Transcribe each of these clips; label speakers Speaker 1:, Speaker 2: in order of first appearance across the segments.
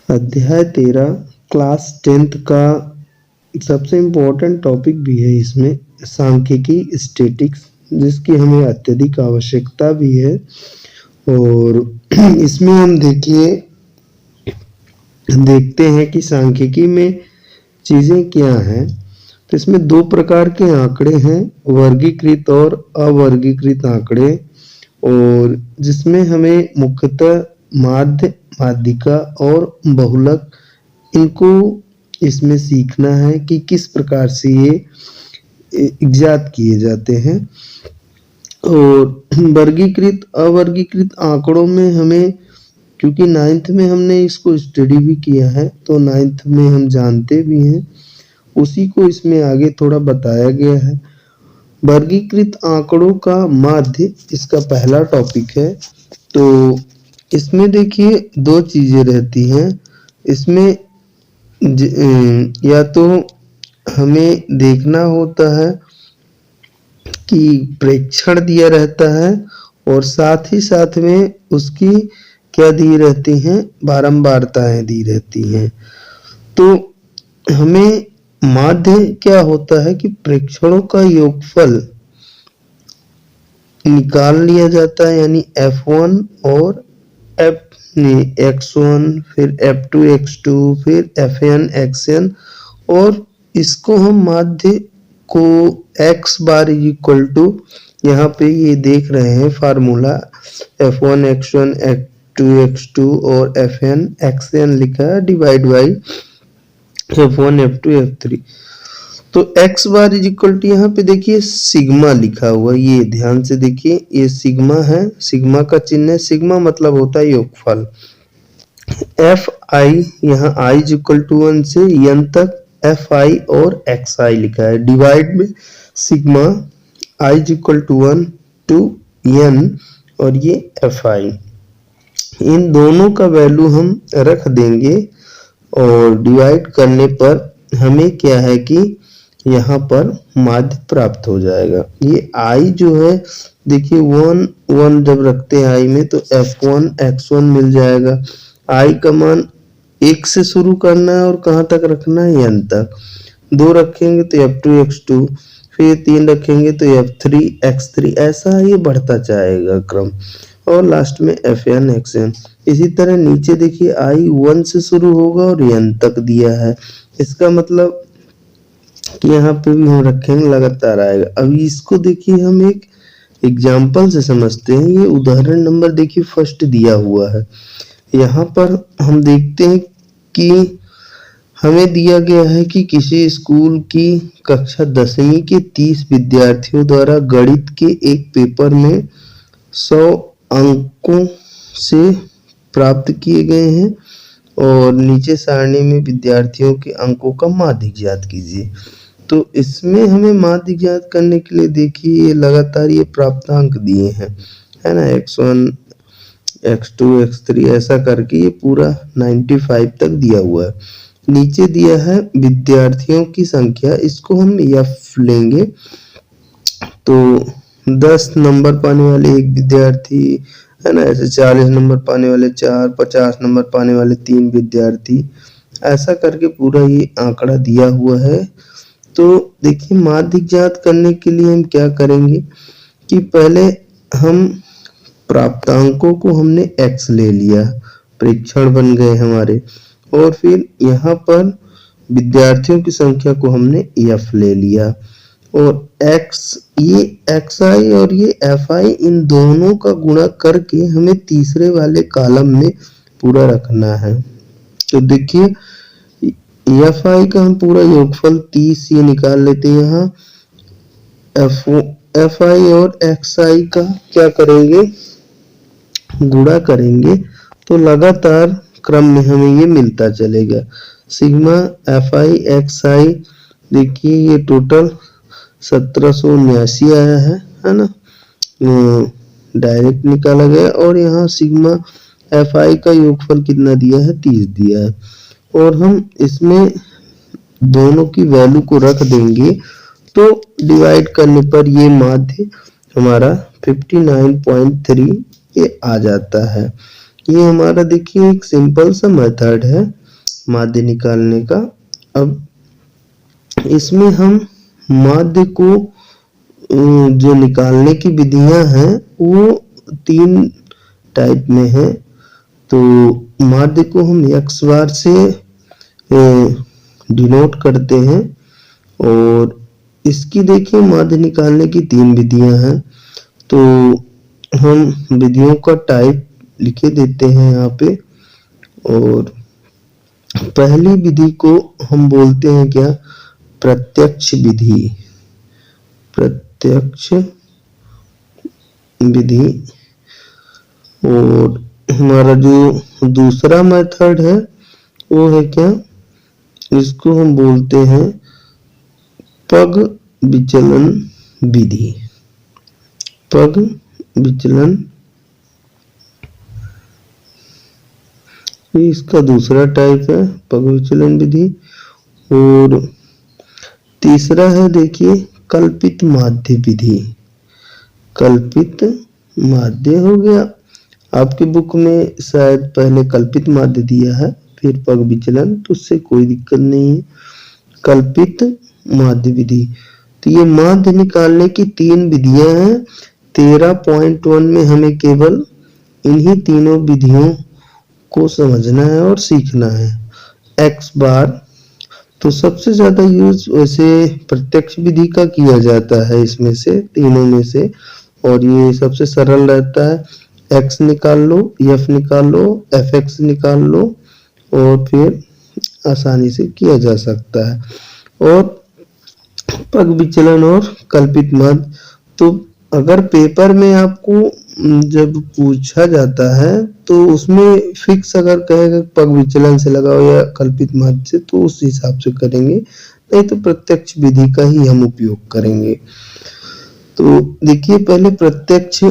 Speaker 1: अध्याय 13 class 10th का सबसे इम्पोर्टेंट टॉपिक भी है इसमें सांख्यिकी स्टैटिक्स, जिसकी हमें अत्यधिक आवश्यकता भी है। और इसमें हम देखते हैं कि सांख्यिकी में चीज़ें क्या हैं। तो इसमें दो प्रकार के आंकड़े हैं, वर्गीकृत और अवर्गीकृत आंकड़े, और जिसमें हमें मुख्यतः माध्य, माध्यिका और बहुलक, इनको इसमें सीखना है कि किस प्रकार से ये ज्ञात किए जाते हैं। और वर्गीकृत अवर्गीकृत आंकड़ों में हमें, क्योंकि 9th में हमने इसको स्टडी भी किया है तो 9th में हम जानते भी हैं, उसी को इसमें आगे थोड़ा बताया गया है। वर्गीकृत आंकड़ों का माध्य इसका पहला टॉपिक है। तो इसमें देखिए दो चीजें रहती हैं। इसमें या तो हमें देखना होता है कि प्रेक्षण दिया रहता है और साथ ही साथ में उसकी क्या दी रहती हैं, बारंबारताएं दी रहती हैं। तो हमें माध्य क्या होता है कि प्रेक्षणों का योगफल निकाल लिया जाता है, यानी F1 और X1, फिर F2 X2, फिर Fn Xn, और इसको हम माध्य को x bar is equal to, यहाँ पे ये देख रहे हैं formula F1 X1 F2 X2 और Fn Xn लिखा है, divide by F1 F2 F3। तो x bar is equal to, यहाँ पे देखिए सिग्मा लिखा हुआ, ये ध्यान से देखिए, ये सिग्मा है, सिग्मा का चिन्ह है, सिग्मा मतलब होता है योगफल। एफ आई, यहाँ आई इज इक्वल टू 1 से n तक एफ आई और एक्स आई लिखा है, डिवाइड में sigma I is equal to 1 to n, और ये एफ आई, इन दोनों का वैल्यू हम रख देंगे और डिवाइड करने पर हमें क्या है कि यहाँ पर माध्य प्राप्त हो जाएगा। ये i जो है देखिए 1 1 जब रखते हैं i में तो F1 X1 मिल जाएगा। i का मान 1 से शुरू करना है और कहाँ तक रखना है, n तक। 2 रखेंगे तो F2 X2, फिर 3 रखेंगे तो F3 X3, ऐसा ये बढ़ता जाएगा क्रम, और लास्ट में Fn Xn। इसी तरह नीचे देखिए i 1 से शुरू होगा और n तक दिया है, इसका मतलब कि यहाँ पे भी हम रखेंगे लगातार आएगा। अभी इसको देखिए हम एक एग्जाम्पल से समझते हैं। ये उदाहरण नंबर देखिए फर्स्ट दिया हुआ है। यहाँ पर हम देखते हैं कि हमें दिया गया है कि किसी स्कूल की कक्षा 10वीं के 30 विद्यार्थियों द्वारा गणित के एक पेपर में 100 अंकों से प्राप्त किए गए हैं, और नीचे सारणी में विद्यार्थियों के अंकों का माध्य ज्ञात कीजिए। तो इसमें हमें माध्य ज्ञात करने के लिए देखिए लगातार ये प्राप्तांक दिए हैं, है ना, X1 X2 X3 ऐसा करके ये पूरा 95 तक दिया हुआ है। नीचे दिया है विद्यार्थियों की संख्या, इसको हम F लेंगे। तो 10 नंबर पाने वाले एक विद्यार्थी, है ना, ऐसे 40 नंबर पाने वाले 4, 50 नंबर पाने वाले 3 विद्यार्थी, ऐसा करके पूरा ये आंकड़ा दिया हुआ है। तो देखिए माध्य ज्ञात करने के लिए हम क्या करेंगे कि पहले हम प्राप्तांकों को हमने x ले लिया, प्रेक्षण बन गए हमारे, और फिर यहाँ पर विद्यार्थियों की संख्या को हमने f ले लिया, और x, ये xi और ये fi, इन दोनों का गुणा करके हमें तीसरे वाले कॉलम में पूरा रखना है। तो देखिए fi का हम पूरा योगफल 30 ये निकाल लेते हैं। यहाँ fi और xi का क्या करेंगे, गुणा करेंगे, तो लगातार क्रम में हमें ये मिलता चलेगा। सिग्मा fi xi देखिए ये टोटल 1779 आया है ना, डायरेक्ट निकाला गया, और यहाँ सिग्मा fi का योगफल कितना दिया है, 30 दिया है, और हम इसमें दोनों की वैल्यू को रख देंगे, तो डिवाइड करने पर ये माध्य हमारा 59.3 ये आ जाता है। ये हमारा देखिए एक सिंपल सा मेथड है माध्य निकालने का। अब इसमें हम माध्य को जो निकालने की विधियां हैं वो 3 टाइप में है। तो माध्य को हम x बार से डिनोट करते हैं और इसकी देखिए माध्य निकालने की 3 विधियां हैं। तो हम विधियों का टाइप लिखे देते हैं यहाँ पे। और पहली विधि को हम बोलते हैं क्या, प्रत्यक्ष विधि। प्रत्यक्ष विधि। और हमारा जो दूसरा मेथड है वो है क्या, इसको हम बोलते हैं पग विचलन विधि। पग विचलन, इसका दूसरा टाइप है पग विचलन विधि। और तीसरा है देखिए कल्पित माध्य विधि। कल्पित माध्य हो गया, आपके बुक में शायद पहले कल्पित माध्य दिया है फिर पग विचलन, तो उससे कोई दिक्कत नहीं है। कल्पित माध्य विधि, तो ये माध्य निकालने की 3 विधियां हैं। 13.1 में हमें केवल इन्हीं तीनों विधियों को समझना है और सीखना है। x बार, तो सबसे ज्यादा यूज वैसे प्रत्यक्ष विधि का किया जाता है इसमें से तीनों में से, और ये सबसे सरल रहता है। x निकाल लो, f निकाल लो, fx निकाल लो और फिर आसानी से किया जा सकता है। और पग विचलन और कल्पित माध्य, तो अगर पेपर में आपको जब पूछा जाता है तो उसमें फिक्स अगर कहेगा पग विचलन से लगाओ या कल्पित माध्य से, तो उस हिसाब से करेंगे, नहीं तो प्रत्यक्ष विधि का ही हम उपयोग करेंगे। तो देखिए पहले प्रत्यक्ष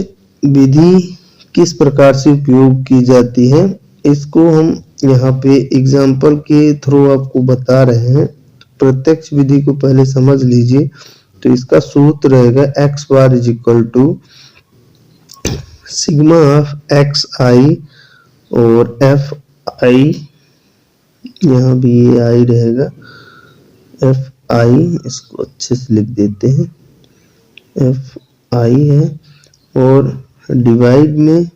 Speaker 1: विधि किस प्रकार से उपयोग की जाती है, इसको हम यहाँ पे एग्जाम्पल के थ्रू आपको बता रहे हैं। प्रत्यक्ष विधि को पहले समझ लीजिए। तो इसका सूत्र रहेगा x bar is equal to sigma of x i और एफ आई, यहाँ भी ये आई रहेगा, एफ आई, इसको अच्छे से लिख देते हैं, एफ आई है, और डिवाइड में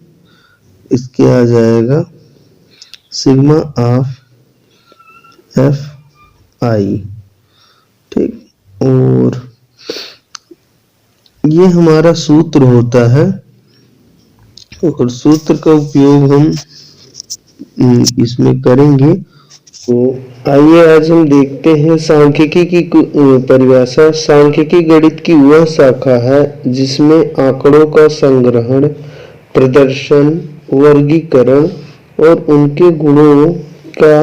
Speaker 1: इसके आ जाएगा सिग्मा ऑफ एफ आई। ठीक, और ये हमारा सूत्र होता है और सूत्र का उपयोग हम इसमें करेंगे। तो आइए आज हम देखते हैं सांख्यिकी की परिभाषा। सांख्यिकी गणित की वह शाखा है जिसमें आंकड़ों का संग्रहण, प्रदर्शन, वर्गीकरण और उनके गुणों का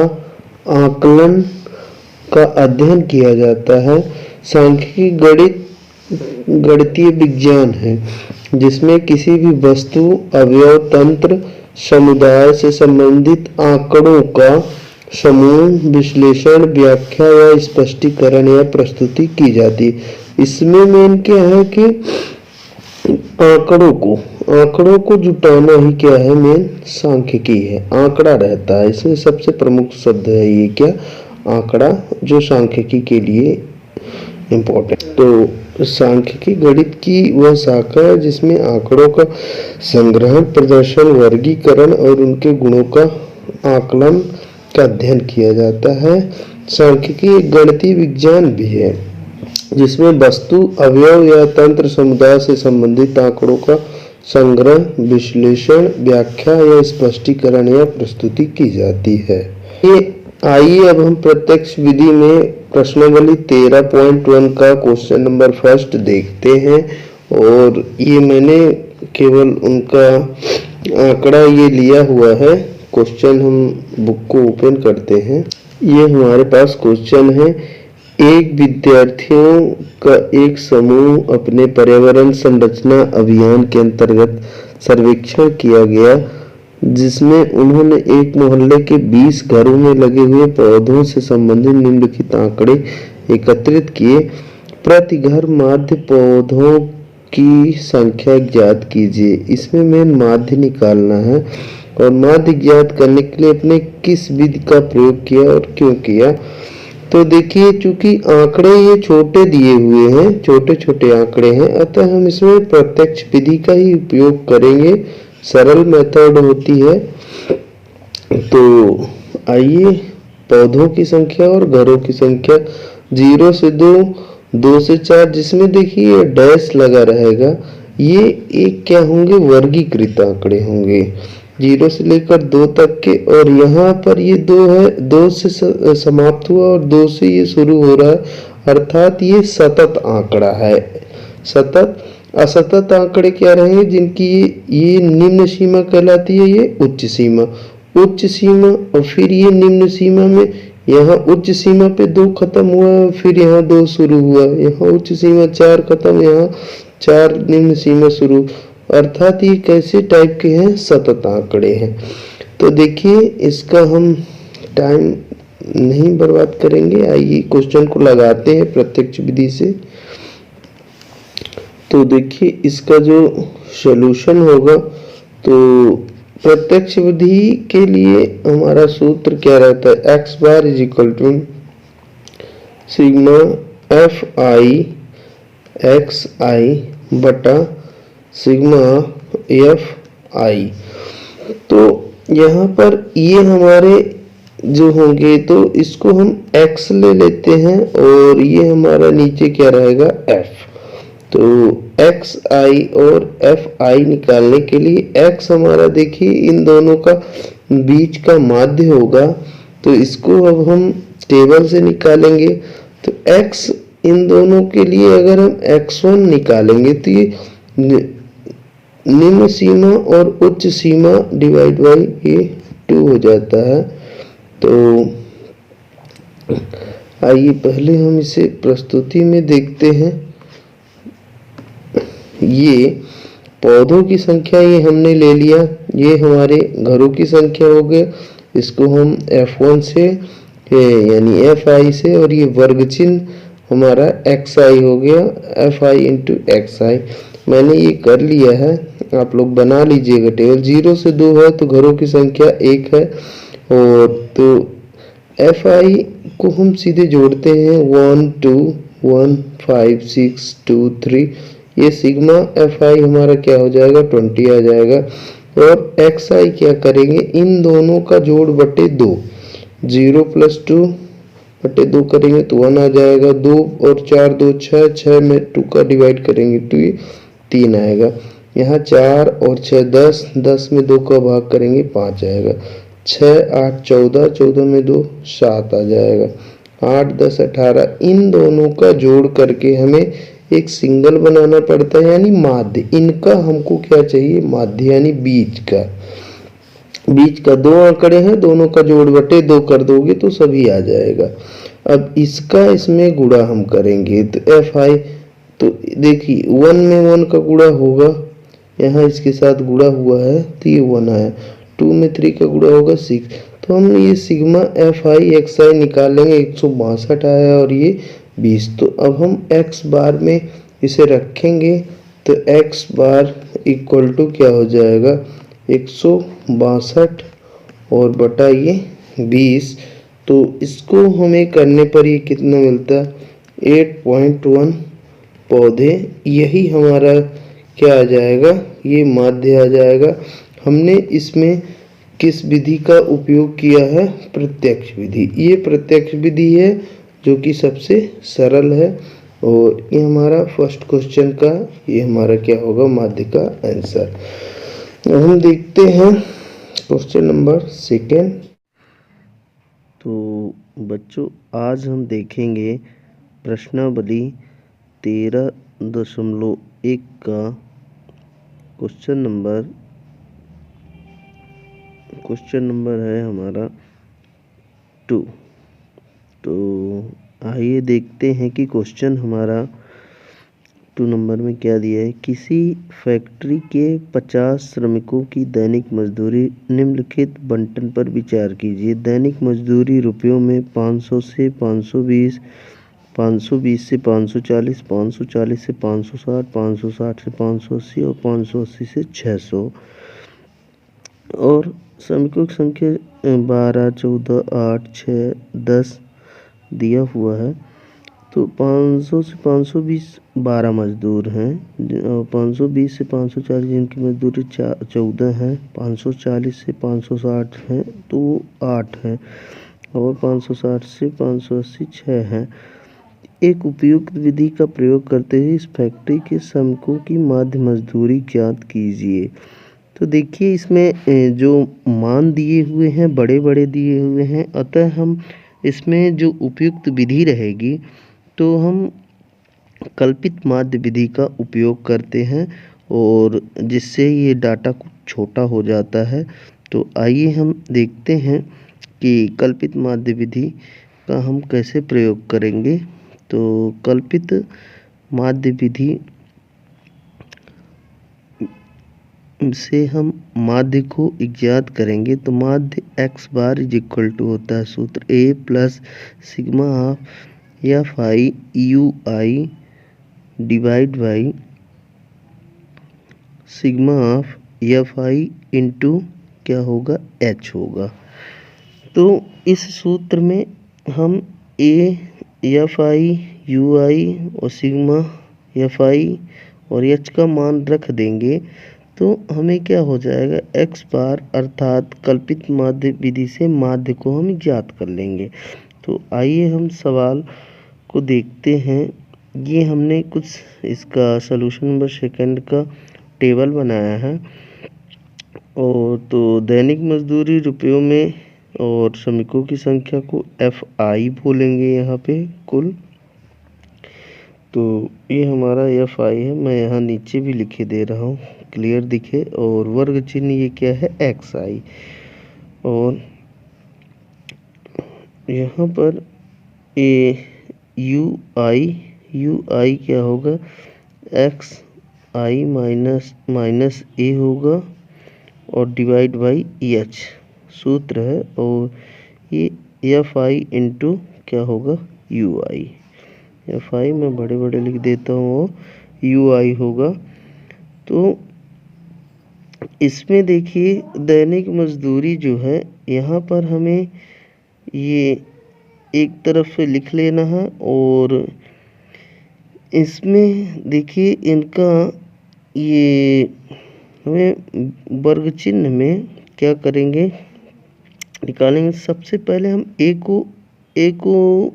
Speaker 1: आकलन का अध्ययन किया जाता है। सांख्यिकी गणित गणितीय विज्ञान है जिसमें किसी भी वस्तु, अवयव, तंत्र, समुदाय से संबंधित आंकड़ों का समूह, विश्लेषण, व्याख्या या स्पष्टीकरण या प्रस्तुति की जाती है। इसमें मेन क्या है कि आंकड़ों को जुटाना ही क्या है, मेन सांख्यिकी है। आंकड़ा रहता है इसमें, सबसे प्रमुख शब्द है ये क्या, आंकड़ा, जो सांख्यिकी के लिए इम्पोर्टेंट। तो सांख्यिकी गणित की वह शाखा है जिसमें आंकड़ों का संग्रहण, प्रदर्शन, वर्गीकरण और उनके गुणों का आकलन का अध्ययन किया जाता है। सांख्यिकी एक गणितीय विज्ञान भी है जिसमें वस्तु, अवयव या तंत्र, समुदाय से संबंधित आंकड़ों का संग्रह, विश्लेषण, व्याख्या या स्पष्टीकरण या प्रस्तुति की जाती है। ये आइए अब हम प्रत्यक्ष विधि में प्रश्नावली 13.1 का क्वेश्चन नंबर फर्स्ट देखते हैं। और ये मैंने केवल उनका आंकड़ा ये लिया हुआ है। क्वेश्चन हम बुक को ओपन करते हैं। ये हमारे पास क्वेश्चन है, एक विद्यार्थियों का एक समूह अपने पर्यावरण संरचना अभियान के अंतर्गत सर्वेक्षण किया गया जिसमें उन्होंने एक मोहल्ले के 20 घरों में लगे हुए पौधों से संबंधित निम्नलिखित आंकड़े एकत्रित किए। प्रति घर माध्य पौधों की संख्या ज्ञात कीजिए। इसमें मेन माध्य निकालना है। और माध्य ज्ञात करने के लिए अपने किस विधि का प्रयोग किया और क्यों किया। तो देखिए, चूंकि आंकड़े ये छोटे दिए हुए हैं, छोटे छोटे आंकड़े हैं, अतः हम इसमें प्रत्यक्ष विधि का ही उपयोग करेंगे, सरल मेथड होती है। तो आइए, पौधों की संख्या और घरों की संख्या 0 से 2, 2 से 4, जिसमें देखिए डैश लगा रहेगा, ये एक क्या होंगे, वर्गीकृत आंकड़े होंगे 0 से लेकर 2 तक के। और यहाँ पर ये 2 है, 2 से समाप्त हुआ और 2 से ये शुरू हो रहा है, अर्थात ये सतत आंकड़ा है। सतत। असतत आंकड़े क्या रहेंगे, जिनकी ये निम्न सीमा कहलाती है, ये उच्च सीमा। उच्च सीमा और फिर ये निम्न सीमा में, यहाँ उच्च सीमा पे 2 खत्म हुआ, फिर यहाँ 2 शुरू हुआ, यहाँ उच्च सीमा 4 खत्म, यहाँ 4 निम्न सीमा शुरू, अर्थात ये कैसे टाइप के हैं, सतत आंकड़े हैं। तो देखिए, इसका हम टाइम नहीं बर्बाद करेंगे, आइए क्वेश्चन को लगाते हैं प्रत्यक्ष विधि से। तो देखिए, इसका जो सॉल्यूशन होगा, तो प्रत्यक्ष विधि के लिए हमारा सूत्र क्या रहता है, x bar is equal to sigma f i x i बटा सिग्मा एफ आई। तो यहाँ पर ये हमारे जो होंगे, तो इसको हम x ले लेते हैं और ये हमारा नीचे क्या रहेगा, f। तो एक्स आई और एफ आई निकालने के लिए x हमारा देखिए इन दोनों का बीच का माध्य होगा, तो इसको अब हम टेबल से निकालेंगे। तो x इन दोनों के लिए अगर हम x1 निकालेंगे, तो ये निम्न सीमा और उच्च सीमा डिवाइड बाई ये 2 हो जाता है। तो आइए पहले हम इसे प्रस्तुति में देखते हैं। ये पौधों की संख्या ये हमने ले लिया, ये हमारे घरों की संख्या हो गए, इसको हम F1 से यानी Fi से, और ये वर्ग चिन्ह हमारा xi हो गया, Fi इंटू xi। मैंने ये कर लिया है, आप लोग बना लीजिएगा टेबल। 0 से 2 है तो घरों की संख्या 1 है, और तो Fi को हम सीधे जोड़ते हैं 1 2 1 5 6 2 3, ये सिग्मा Fi हमारा क्या हो जाएगा, 20 आ जाएगा। और xi क्या करेंगे, इन दोनों का जोड़ बटे 2, 0 + 2 बटे 2 करेंगे तो 1 आ जाएगा। 2 और 4 2 6, 6 में 2 का डिवाइड करेंगे तो ये 3 आएगा। यहाँ 4 और 6 10, 10 में 2 का भाग करेंगे 5 आएगा। 6 8 14, 14 में 2 7 आ जाएगा। 8 10 18, इन दोनों का जोड़ करके हमें एक सिंगल बनाना पड़ता है, यानी माध्य। इनका हमको क्या चाहिए, माध्य, यानी बीच का। बीच का 2 आंकड़े हैं, दोनों का जोड़ बटे 2 कर दोगे तो सभी आ जाएगा। अब इसका इसमें गुणा हम करेंगे, तो Fi, तो देखिए 1 में 1 का गुणा होगा, यहाँ इसके साथ गुणा हुआ है तो ये 1 आया। 2 में 3 का गुणा होगा 6, तो हम ये सिग्मा Fi xi निकालेंगे, 162 आया और ये 20। तो अब हम x बार में इसे रखेंगे, तो x बार इक्वल टू क्या हो जाएगा, 162 और बटा ये 20। तो इसको हमें करने पर ये कितना मिलता है, 8.1 पौधे। यही हमारा क्या आ जाएगा, ये माध्य आ जाएगा। हमने इसमें किस विधि का उपयोग किया है, प्रत्यक्ष विधि। ये प्रत्यक्ष विधि है जो कि सबसे सरल है, और ये हमारा फर्स्ट क्वेश्चन का ये हमारा क्या होगा, माध्य का आंसर। हम देखते हैं क्वेश्चन नंबर 2। तो बच्चों, आज हम देखेंगे प्रश्नावली 13.1 का क्वेश्चन नंबर है हमारा 2। तो आइए देखते हैं कि क्वेश्चन हमारा 2 नंबर में क्या दिया है। किसी फैक्ट्री के 50 श्रमिकों की दैनिक मजदूरी निम्नलिखित बंटन पर विचार कीजिए। दैनिक मजदूरी रुपयों में 500 से 520, 520 से 540, 540 से 560, 560 से 580 और 580 से 600। और श्रमिकों की संख्या 12, 14, 8, 6, 10 दिया हुआ है। तो 500 से 520 12 मजदूर हैं। 520 से 540 जिनकी मजदूरी 14 है। 540 से 560 हैं तो वो 8 है। और 560 से 580 6 हैं। एक उपयुक्त विधि का प्रयोग करते हुए इस फैक्ट्री के श्रमिकों की माध्य मजदूरी ज्ञात कीजिए। तो देखिए इसमें जो मान दिए हुए हैं बड़े बड़े दिए हुए हैं, अतः हम इसमें जो उपयुक्त विधि रहेगी तो हम कल्पित माध्य विधि का उपयोग करते हैं और जिससे ये डाटा कुछ छोटा हो जाता है। तो आइए हम देखते हैं कि कल्पित माध्य विधि का हम कैसे प्रयोग करेंगे। तो कल्पित माध्य विधि से हम माध्य को ज्ञात करेंगे। तो माध्य x bar is equal to होता है सूत्र a plus sigma of F I U I divide by sigma of F I into क्या होगा h होगा। तो इस सूत्र में हम a एफ आई यू आई और सिग्मा एफ आई और h का मान रख देंगे तो हमें क्या हो जाएगा x बार अर्थात कल्पित माध्य विधि से माध्य को हम ज्ञात कर लेंगे। तो आइए हम सवाल को देखते हैं। ये हमने कुछ इसका सॉल्यूशन नंबर सेकंड का टेबल बनाया है। और तो दैनिक मजदूरी रुपयों में और श्रमिकों की संख्या को FI बोलेंगे यहाँ पे कुल। तो ये हमारा FI है, मैं यहाँ नीचे भी लिखे दे रहा हूँ क्लियर दिखे। और वर्ग चिन्ह ये क्या है XI। और यहाँ पर UI क्या होगा XI माइनस A होगा और डिवाइड बाई H सूत्र है। और ये FI इंटू क्या होगा UI। FI मैं बड़े बड़े लिख देता हूँ वो UI होगा। तो इसमें देखिए दैनिक मजदूरी जो है यहाँ पर हमें ये एक तरफ से लिख लेना है। और इसमें देखिए इनका ये हमें वर्ग चिन्ह में क्या करेंगे निकालेंगे। सबसे पहले हम ए को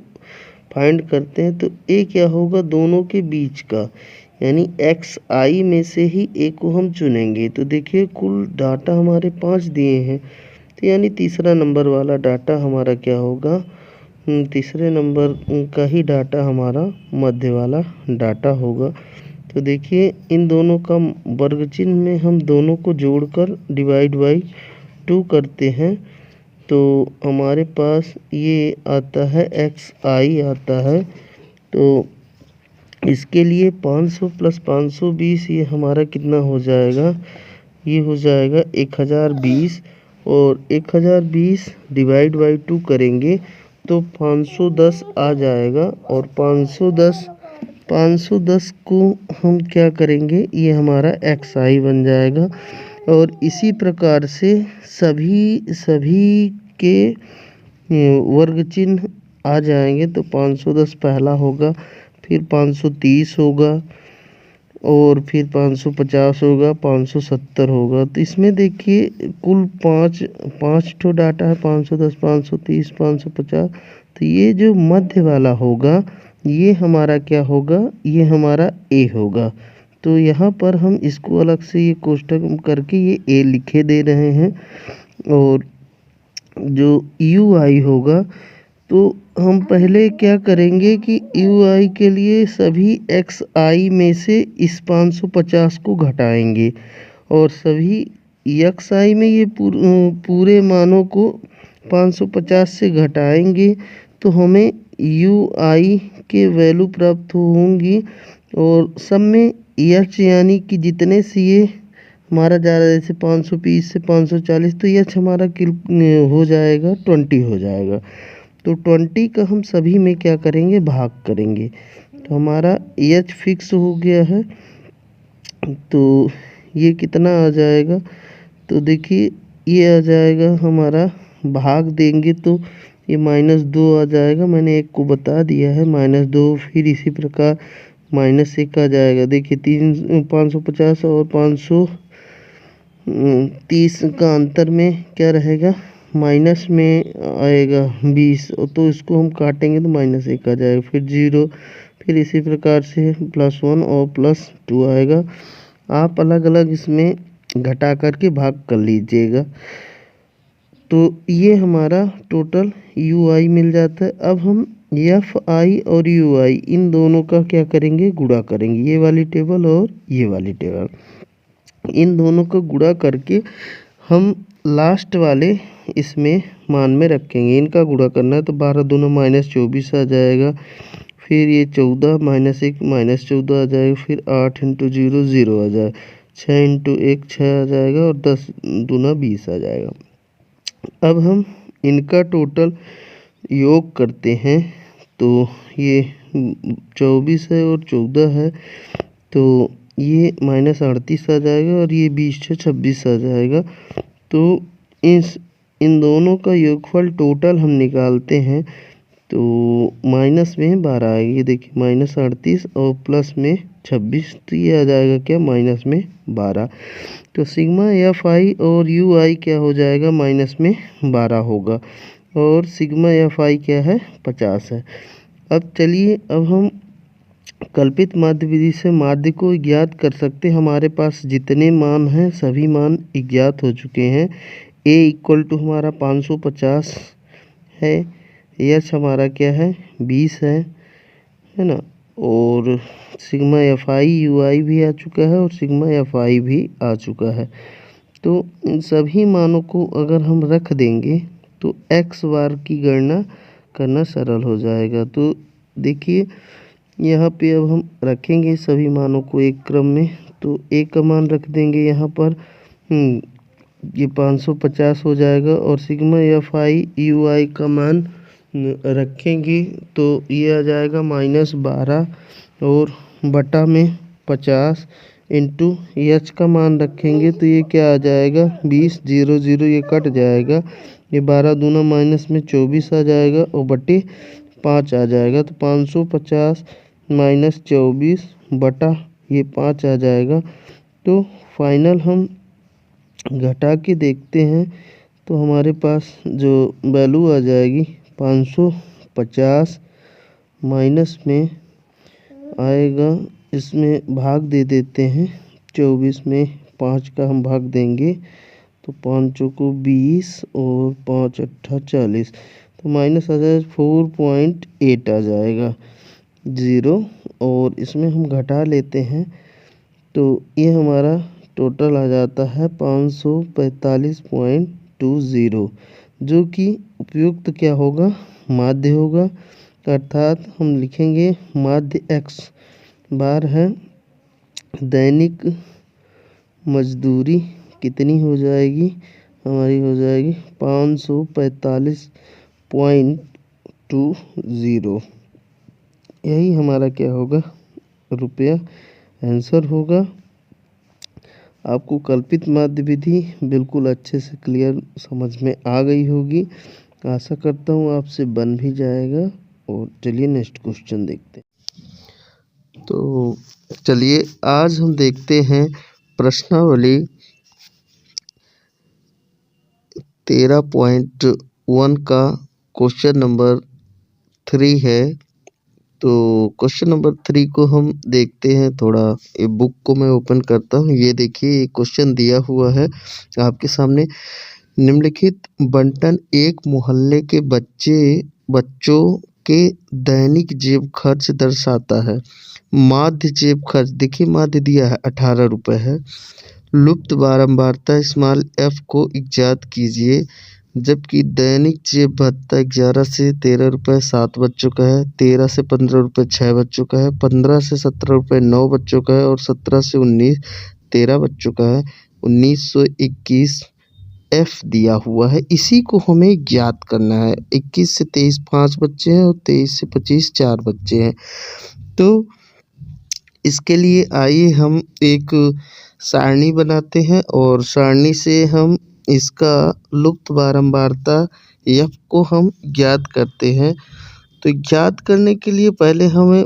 Speaker 1: फाइंड करते हैं। तो ए क्या होगा दोनों के बीच का, यानी XI में से ही ए को हम चुनेंगे। तो देखिए कुल डाटा हमारे 5 दिए हैं तो यानी तीसरा नंबर वाला डाटा हमारा क्या होगा तीसरे नंबर का ही डाटा हमारा मध्य वाला डाटा होगा। तो देखिए इन दोनों का वर्ग चिन्ह में हम दोनों को जोड़कर डिवाइड बाई 2 करते हैं तो हमारे पास ये आता है XI आता है। तो इसके लिए 500 प्लस 520 ये हमारा कितना हो जाएगा, ये हो जाएगा 1020। और 1020 डिवाइड बाई 2 करेंगे तो 510 आ जाएगा। और 510 को हम क्या करेंगे ये हमारा XI बन जाएगा। और इसी प्रकार से सभी के वर्ग चिन्ह आ जाएंगे। तो 510 पहला होगा, फिर 530 होगा और फिर 550 होगा, 570 होगा। तो इसमें देखिए कुल पाँच ठो डाटा है 510, 530, 550। तो ये जो मध्य वाला होगा ये हमारा क्या होगा, ये हमारा ए होगा। तो यहाँ पर हम इसको अलग से ये कोष्टक करके ये ए लिखे दे रहे हैं। और जो UI होगा तो हम पहले क्या करेंगे कि UI के लिए सभी XI में से इस 550 को घटाएंगे और सभी XI में ये पूरे मानों को 550 से घटाएंगे तो हमें UI के वैल्यू प्राप्त होंगी। और सब में H यानी कि जितने से ये हमारा जा रहा है जैसे 520 से 540 तो H हमारा हो जाएगा 20 हो जाएगा। तो 20 का हम सभी में क्या करेंगे भाग करेंगे तो हमारा H फिक्स हो गया है। तो ये कितना आ जाएगा, तो देखिए ये आ जाएगा हमारा, भाग देंगे तो ये -2 आ जाएगा। मैंने एक को बता दिया है -2। फिर इसी प्रकार -1 आ जाएगा। देखिए 550 और 530 का अंतर में क्या रहेगा, माइनस में आएगा 20, तो इसको हम काटेंगे तो -1 आ जाएगा। फिर 0, फिर इसी प्रकार से +1 और +2 आएगा। आप अलग अलग इसमें घटा करके भाग कर लीजिएगा। तो ये हमारा टोटल UI मिल जाता है। अब हम FI और UI इन दोनों का क्या करेंगे, गुणा करेंगे। ये वाली टेबल और ये वाली टेबल, इन दोनों को गुणा करके हम लास्ट वाले इसमें मान में रखेंगे। इनका गुणा करना है तो 12 दूना -24 आ जाएगा। फिर ये 14 -1 -14 आ जाएगा। फिर 8 × 0 0 आ जाएगा। 6 × 1 6 आ जाएगा और 10 दूना 20 आ जाएगा। अब हम इनका टोटल योग करते हैं तो ये 24 है और 14 है, तो ये -38 आ जाएगा और ये 20 से 26 आ जाएगा। तो इन दोनों का योगफल टोटल हम निकालते हैं तो माइनस में 12 आएगी। ये देखिए -38 और प्लस में 26, तो ये आ जाएगा क्या, माइनस में 12। तो सिग्मा FI और UI क्या हो जाएगा, -12 होगा। और सिग्मा FI क्या है, 50 है। अब चलिए, अब हम कल्पित माध्य विधि से माध्य को ज्ञात कर सकते हैं। हमारे पास जितने मान हैं सभी मान ज्ञात हो चुके हैं। A = हमारा 550 है, H हमारा क्या है, 20 है ना। और सिग्मा FI UI भी आ चुका है और सिग्मा FI भी आ चुका है। तो इन सभी मानों को अगर हम रख देंगे तो x बार की गणना करना सरल हो जाएगा। तो देखिए यहाँ पे अब हम रखेंगे सभी मानों को एक क्रम में। तो A का मान रख देंगे यहाँ पर, ये 550 हो जाएगा। और सिग्मा FI UI का मान रखेंगे तो ये आ जाएगा -12 और बटा में 50 इंटू H का मान रखेंगे तो ये क्या आ जाएगा, 20 0 0 ये कट जाएगा। ये 12 दूना माइनस में 24 आ जाएगा और बटे 5 आ जाएगा। तो 550 - 24 बटा ये 5 आ जाएगा। तो फाइनल हम घटा के देखते हैं तो हमारे पास जो वैल्यू आ जाएगी 550 माइनस में आएगा, इसमें भाग दे देते हैं 24 में 5 का हम भाग देंगे तो 5 को 20 और 5 8 40, तो माइनस आ जाएगा 4.8 आ जाएगा 0। और इसमें हम घटा लेते हैं तो ये हमारा टोटल आ जाता है 545.20, जो कि उपयुक्त क्या होगा, माध्य होगा। अर्थात हम लिखेंगे माध्य x बार है। दैनिक मजदूरी कितनी हो जाएगी, हमारी हो जाएगी 545.20। यही हमारा क्या होगा, रुपया आंसर होगा। आपको कल्पित माध्य विधि बिल्कुल अच्छे से क्लियर समझ में आ गई होगी। आशा करता हूँ आपसे बन भी जाएगा। और चलिए नेक्स्ट क्वेश्चन देखते हैं। तो चलिए आज हम देखते हैं प्रश्नावली 13.1 का क्वेश्चन नंबर 3 है। तो क्वेश्चन नंबर 3 को हम देखते हैं। थोड़ा ये बुक को मैं ओपन करता हूँ। ये देखिए ये क्वेश्चन दिया हुआ है आपके सामने। निम्नलिखित बंटन एक मोहल्ले के बच्चों के दैनिक जेब खर्च दर्शाता है। माध्य जेब खर्च, देखिए माध्य दिया है 18 रुपये है। लुप्त बारंबारता स्मॉल f को इज्जात कीजिए। जबकि दैनिक जेब भत्ता 11 से 13 रुपये 7 बच्चों का है, 13 से 15 रुपये 6 बच्चों का है, 15 से 17 रुपये 9 बच्चों का है और 17 से 19 13 बच्चों का है। 1921 f दिया हुआ है, इसी को हमें ज्ञात करना है। 21 से 23 5 बच्चे हैं और 23 से 25 4 बच्चे हैं। तो इसके लिए आइए हम एक सारणी बनाते हैं और सारणी से हम इसका लुप्त बारंबारता f को हम ज्ञात करते हैं। तो ज्ञात करने के लिए पहले हमें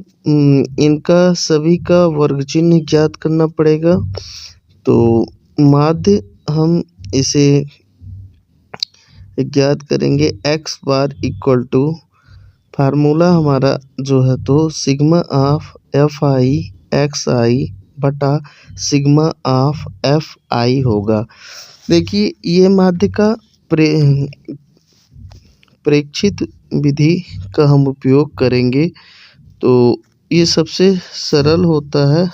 Speaker 1: इनका सभी का वर्ग चिन्ह ज्ञात करना पड़ेगा। तो माध्य हम इसे ज्ञात करेंगे x bar equal to formula हमारा जो है तो sigma of F i x i बटा सिग्मा ऑफ एफ आई होगा। देखिए ये माध्य का प्रेक्षित विधि का हम उपयोग करेंगे। तो ये सबसे सरल होता है।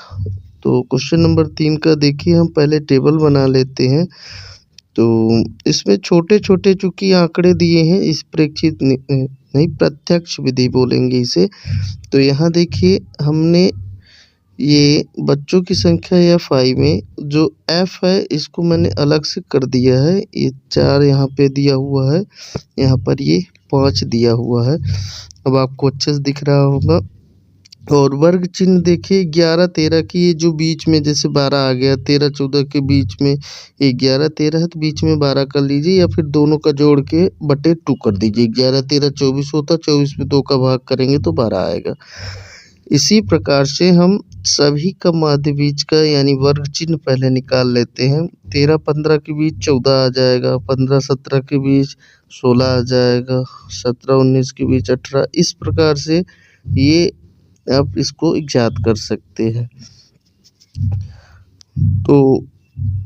Speaker 1: तो क्वेश्चन नंबर 3 का देखिए, हम पहले टेबल बना लेते हैं। तो इसमें छोटे-छोटे चूँकि आंकड़े दिए हैं, इस प्रेक्षित नहीं प्रत्यक्ष विधि बोलेंगे इसे। तो यहाँ देखिए हमने ये बच्चों की संख्या f(i) में जो f है इसको मैंने अलग से कर दिया है। ये 4 यहाँ पे दिया हुआ है, यहाँ पर ये 5 दिया हुआ है। अब आपको अच्छे से दिख रहा होगा। और वर्ग चिन्ह देखिए 11 13 की ये जो बीच में जैसे 12 आ गया, 13 14 के बीच में ये 11 13 है तो बीच में 12 कर लीजिए, या फिर दोनों का जोड़ के बटे 2 कर दीजिए। 11 13 24 होता, 24 में 2 का भाग करेंगे तो 12 आएगा। इसी प्रकार से हम सभी का माध्य बीज का यानी वर्ग चिन्ह पहले निकाल लेते हैं। 13 15 के बीच 14 आ जाएगा, 15 17 के बीच 16 आ जाएगा, 17 19 के बीच 18। इस प्रकार से ये आप इसको ज्ञात कर सकते हैं। तो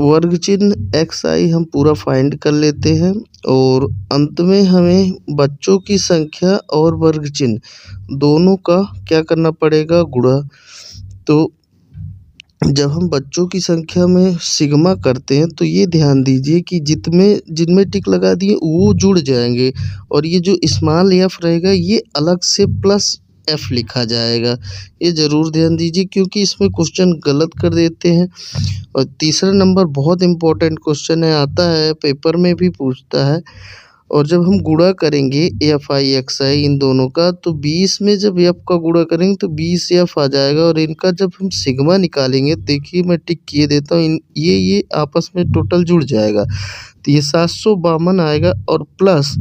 Speaker 1: वर्ग चिन्ह xi हम पूरा फाइंड कर लेते हैं और अंत में हमें बच्चों की संख्या और वर्ग चिन्ह दोनों का क्या करना पड़ेगा, गुणा। तो जब हम बच्चों की संख्या में सिग्मा करते हैं तो ये ध्यान दीजिए कि जिनमें टिक लगा दिए वो जुड़ जाएंगे, और ये जो स्मॉल f रहेगा ये अलग से प्लस f लिखा जाएगा। ये ज़रूर ध्यान दीजिए क्योंकि इसमें क्वेश्चन गलत कर देते हैं। और तीसरा नंबर बहुत इम्पोर्टेंट क्वेश्चन है, आता है पेपर में भी पूछता है। और जब हम गुणा करेंगे एफ आई एक्स आई इन दोनों का, तो 20 में जब एफ का गुणा करेंगे तो 20 एफ आ जाएगा। और इनका जब हम सिग्मा निकालेंगे, देखिए मैं टिक किए देता हूँ, ये आपस में टोटल जुड़ जाएगा तो ये 752 आएगा। और प्लस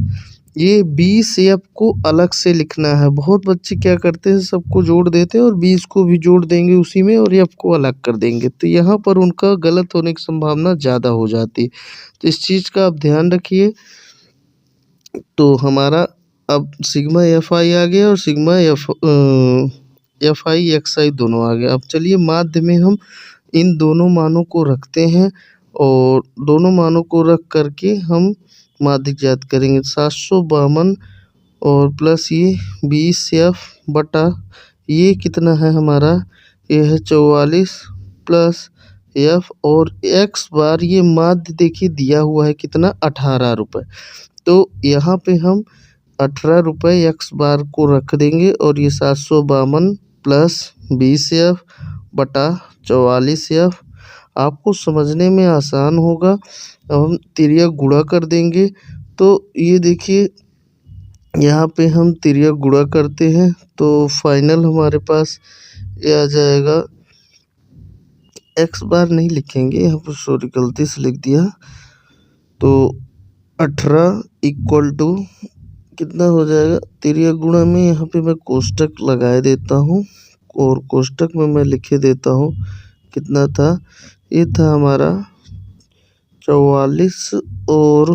Speaker 1: ये 20 एफ को अलग से लिखना है। बहुत बच्चे क्या करते हैं, सबको जोड़ देते हैं और 20 को भी जोड़ देंगे उसी में और एफ को अलग कर देंगे, तो यहाँ पर उनका गलत होने की संभावना ज़्यादा हो जाती है। तो इस चीज़ का आप ध्यान रखिए। तो हमारा अब सिग्मा एफ आई आ गया और सिग्मा एफ आई एक्स आई दोनों आ गया। अब चलिए माध्य में हम इन दोनों मानों को रखते हैं और दोनों मानों को रख करके हम माध्य ज्ञात करेंगे। 752 और प्लस ये 20 एफ बटा ये कितना है हमारा, ये है 44 प्लस एफ और एक्स बार ये माध्य देखिए दिया हुआ है कितना, 18 रुपये। तो यहाँ पे हम 18 रुपये एक्स बार को रख देंगे और ये 752 प्लस 20 एफ बटा 44 एफ। आपको समझने में आसान होगा। अब हम तिर्यक गुणा कर देंगे। तो ये देखिए यहाँ पे हम तिर्यक गुणा करते हैं तो फाइनल हमारे पास ये आ जाएगा, एक्स बार नहीं लिखेंगे यहाँ पर, सॉरी गलती से लिख दिया। तो 18 इक्वल टू कितना हो जाएगा, तिर्यक गुणा में यहाँ पे मैं कोष्टक लगाए देता हूँ और कोष्टक में मैं लिखे देता हूँ कितना था। ये था हमारा 44 और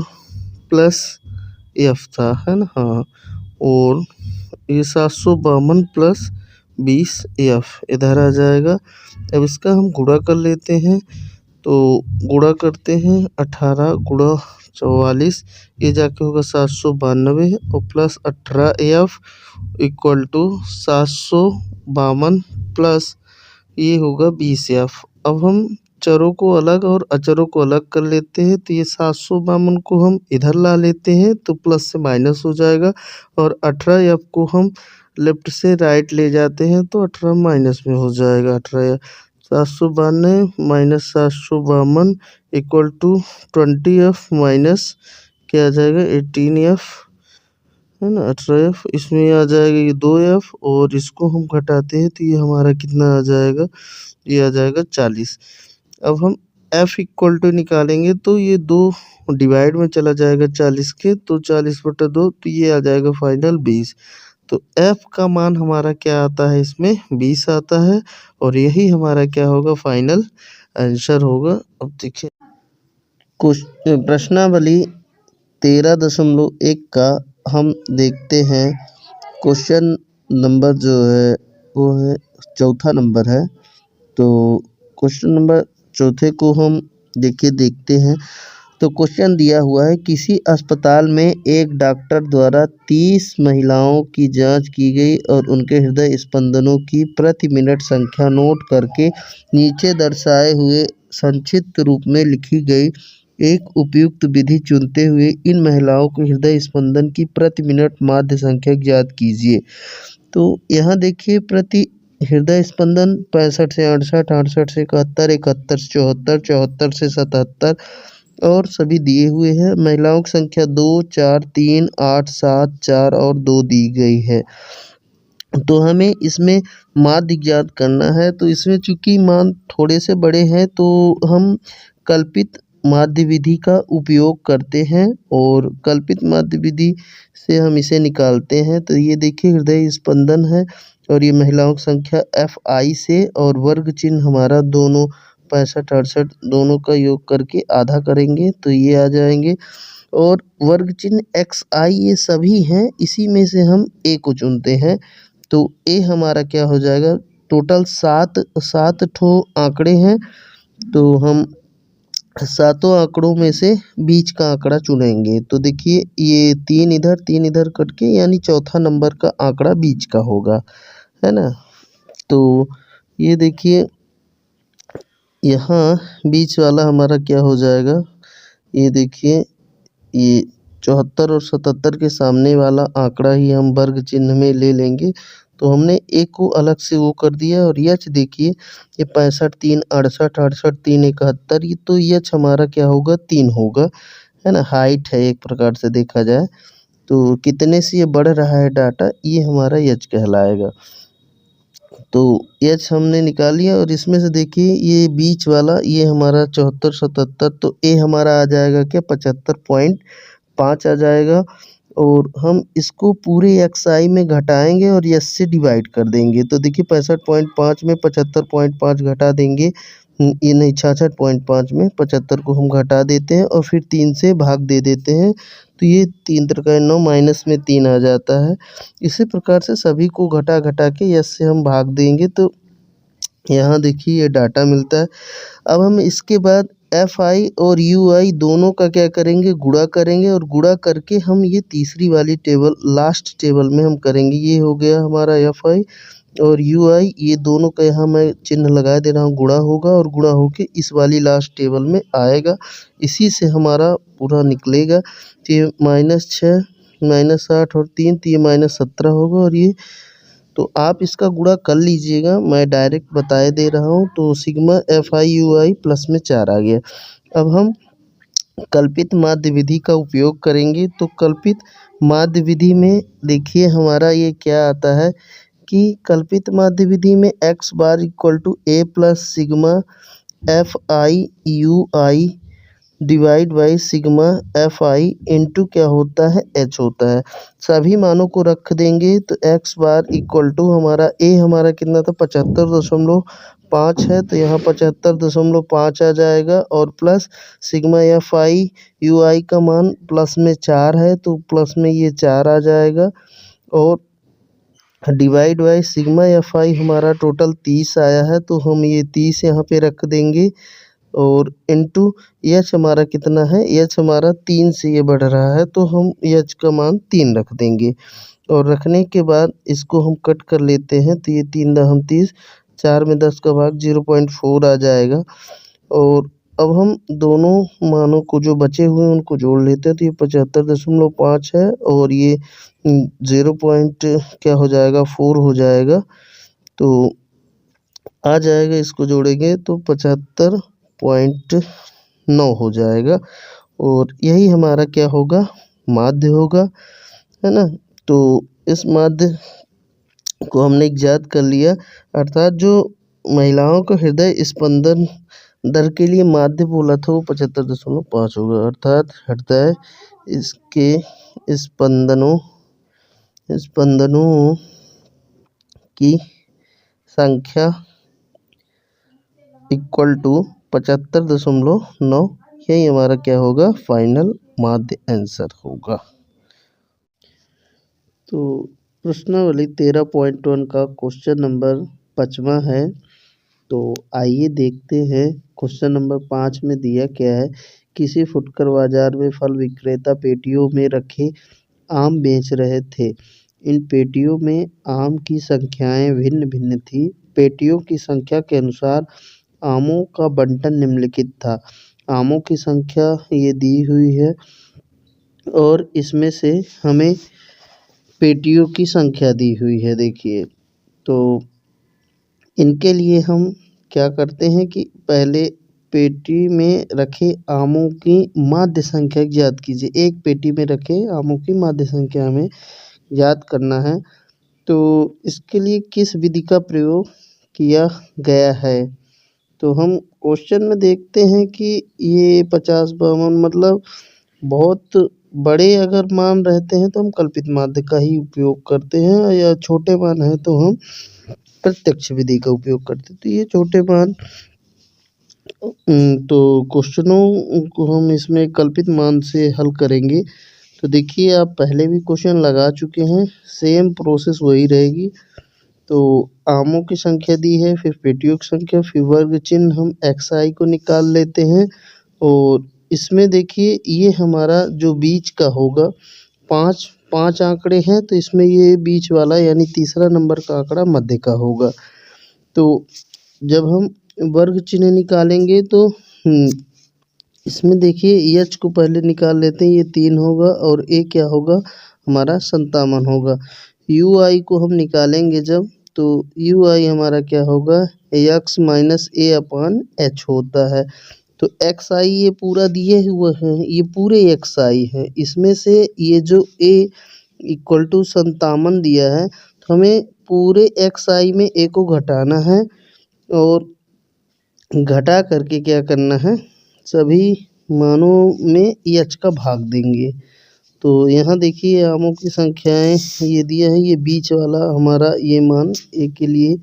Speaker 1: प्लस एफ था, है ना, हाँ। और ये 752 प्लस 20 एफ इधर आ जाएगा। अब इसका हम गुणा कर लेते हैं। तो गुणा करते हैं 18 गुणा 44, ये जाके होगा 792 और plus 18 F equal to 752 plus ये होगा 20 एफ। अब हम चरों को अलग और अचरों को अलग कर लेते हैं। तो ये 752 को हम इधर ला लेते हैं तो प्लस से माइनस हो जाएगा, और 18 एफ को हम लेफ्ट से राइट ले जाते हैं तो 18 माइनस में हो जाएगा। 18 792 minus 752 equal to 20 F minus क्या आ जाएगा 18 एफ, है ना, 18 एफ। इसमें आ जाएगा ये 2 एफ और इसको हम घटाते हैं तो ये हमारा कितना आ जाएगा, ये आ जाएगा 40। अब हम F इक्वल टू निकालेंगे तो ये 2 डिवाइड में चला जाएगा 40 के, तो 40/2 तो ये आ जाएगा फाइनल 20। तो F का मान हमारा क्या आता है, इसमें 20 आता है और यही हमारा क्या होगा, फाइनल आंसर होगा। अब देखिए प्रश्नावली 13.1 का हम देखते हैं। क्वेश्चन नंबर जो है वो है चौथा नंबर है। तो क्वेश्चन नंबर चौथे को हम देखते हैं। तो क्वेश्चन दिया हुआ है, किसी अस्पताल में एक डॉक्टर द्वारा 30 महिलाओं की जांच की गई और उनके हृदय स्पंदनों की प्रति मिनट संख्या नोट करके नीचे दर्शाए हुए संक्षिप्त रूप में लिखी गई एक उपयुक्त विधि चुनते हुए इन महिलाओं के हृदय स्पंदन की प्रति मिनट माध्य संख्या ज्ञात कीजिए। तो यहाँ देखिए प्रति हृदय स्पंदन 65 से 68, 68 से 71, 71 से 74, 74 से 77 और सभी दिए हुए हैं। महिलाओं की संख्या 2, 4, 3, 8, 7, 4 और 2 दी गई है। तो हमें इसमें माध्य ज्ञात करना है। तो इसमें चूंकि मान थोड़े से बड़े हैं तो हम कल्पित माध्य विधि का उपयोग करते हैं और कल्पित माध्य विधि से हम इसे निकालते हैं। तो ये देखिए हृदय स्पंदन है और ये महिलाओं की संख्या FI से और वर्ग चिन्ह हमारा दोनों 65 68 दोनों का योग करके आधा करेंगे तो ये आ जाएंगे और वर्ग चिन्ह XI ये सभी हैं, इसी में से हम A को चुनते हैं। तो A हमारा क्या हो जाएगा, टोटल 7 ठो आंकड़े हैं तो हम सातों आंकड़ों में से बीच का आंकड़ा चुनेंगे। तो देखिए ये 3 इधर कट के यानी चौथा नंबर का आंकड़ा बीच का होगा, है ना। तो ये देखिए यहाँ बीच वाला हमारा क्या हो जाएगा, ये देखिए ये 74 और 77 के सामने वाला आंकड़ा ही हम वर्ग चिन्ह में ले लेंगे। तो हमने एक को अलग से वो कर दिया और यच देखिए ये 65 3 68 68 3 71, ये तो यच हमारा क्या होगा 3 होगा, है ना। हाइट है एक प्रकार से देखा जाए तो कितने से ये बढ़ रहा है डाटा, ये हमारा यच कहलाएगा। तो एच हमने निकाल लिया और इसमें से देखिए ये बीच वाला ये हमारा 74 77, तो ए हमारा आ जाएगा क्या 75.5 आ जाएगा और हम इसको पूरे XI में घटाएंगे और यस से डिवाइड कर देंगे। तो देखिए 65.5 में 75.5 घटा देंगे, ये नहीं 66.5 में 75 को हम घटा देते हैं और फिर 3 से भाग दे देते हैं। तो ये 3 त्रिका 9 माइनस में 3 आ जाता है। इसी प्रकार से सभी को घटा घटा के यस से हम भाग देंगे तो यहाँ देखिए ये डाटा मिलता है। अब हम इसके बाद FI और UI दोनों का क्या करेंगे, गुणा करेंगे और गुणा करके हम ये तीसरी वाली टेबल लास्ट टेबल में हम करेंगे। ये हो गया हमारा FI और UI, ये दोनों का यहाँ मैं चिन्ह लगा दे रहा हूँ, गुणा होगा और गुणा होके इस वाली लास्ट टेबल में आएगा। इसी से हमारा पूरा निकलेगा। तो ये -6 -8 और 3 तो ये -17 होगा और ये तो आप इसका गुणा कर लीजिएगा, मैं डायरेक्ट बताए दे रहा हूँ। तो सिग्मा FI UI प्लस में 4 आ गया। अब हम कल्पित माध्य विधि का उपयोग करेंगे। तो कल्पित माध्य विधि में देखिए हमारा ये क्या आता है कि कल्पित माध्य विधि में x bar equal to A plus sigma FI UI divide by sigma FI into क्या होता है H होता है। सभी मानों को रख देंगे तो x बार इक्वल टू हमारा A हमारा कितना था 75.5 है तो यहाँ 75.5 आ जाएगा और प्लस सिग्मा FI UI का मान प्लस में 4 है तो प्लस में ये 4 आ जाएगा और डिवाइड बाई सिग्मा FI हमारा टोटल 30 आया है तो हम ये 30 यहाँ पे रख देंगे और इनटू एच हमारा कितना है, एच हमारा 3 से ये बढ़ रहा है तो हम एच का मान 3 रख देंगे और रखने के बाद इसको हम कट कर लेते हैं। तो ये 3 दाहम 30, 4 में 10 का भाग 0.4 आ जाएगा और अब हम दोनों मानों को जो बचे हुए हैं उनको जोड़ लेते हैं। तो ये 75.5 है और ये 0 पॉइंट क्या हो जाएगा 4 हो जाएगा तो आ जाएगा, इसको जोड़ेंगे तो 75.9 हो जाएगा और यही हमारा क्या होगा माध्य होगा, है ना। तो इस माध्य को हमने ज्ञात कर लिया, अर्थात जो महिलाओं का हृदय स्पंदन दर के लिए माध्य बोला था वो 75.5 होगा, अर्थात हटता है इसके स्पंदनों की संख्या इक्वल टू 75.9। यही हमारा क्या होगा, फाइनल माध्य आंसर होगा। तो प्रश्नावली 13.1 का क्वेश्चन नंबर 5वां है। तो आइए देखते हैं क्वेश्चन नंबर 5 में दिया क्या है। किसी फुटकर बाजार में फल विक्रेता पेटियों में रखे आम बेच रहे थे। इन पेटियों में आम की संख्याएं भिन्न भिन्न थी। पेटियों की संख्या के अनुसार आमों का बंटन निम्नलिखित था। आमों की संख्या ये दी हुई है और इसमें से हमें पेटियों की संख्या दी हुई है। देखिए, तो इनके लिए हम क्या करते हैं कि पहले पेटी में रखे आमों की माध्य संख्या ज्ञात कीजिए। एक पेटी में रखे आमों की माध्य संख्या हमें ज्ञात करना है। तो इसके लिए किस विधि का प्रयोग किया गया है, तो हम क्वेश्चन में देखते हैं कि ये 50-52 मतलब बहुत बड़े अगर मान रहते हैं तो हम कल्पित माध्य का ही उपयोग करते हैं, या छोटे मान है तो हम प्रत्यक्ष विधि का उपयोग करते हैं। तो ये छोटे मान, तो क्वेश्चनों को हम इसमें कल्पित मान से हल करेंगे। तो देखिए, आप पहले भी क्वेश्चन लगा चुके हैं, सेम प्रोसेस वही रहेगी। तो आमों की संख्या दी है, फिर पेटियों की संख्या, फिर वर्ग चिन्ह हम xi को निकाल लेते हैं। और इसमें देखिए ये हमारा जो बीच का होगा, पाँच आंकड़े हैं तो इसमें ये बीच वाला यानी तीसरा नंबर का आंकड़ा मध्य का होगा। तो जब हम वर्ग चिन्ह निकालेंगे तो इसमें देखिए h को पहले निकाल लेते हैं, ये 3 होगा और a क्या होगा हमारा 57 होगा। ui को हम निकालेंगे जब, तो ui हमारा क्या होगा, x minus a upon h होता है। तो xi ये पूरा दिए हुए हैं, ये पूरे xi हैं। इसमें से ये जो a इक्वल टू 57 दिया है, तो हमें पूरे xi में a को घटाना है और घटा करके क्या करना है, सभी मानों में h का भाग देंगे। तो यहाँ देखिए आमों की संख्याएं ये दिया है, ये बीच वाला हमारा ये मान a के लिए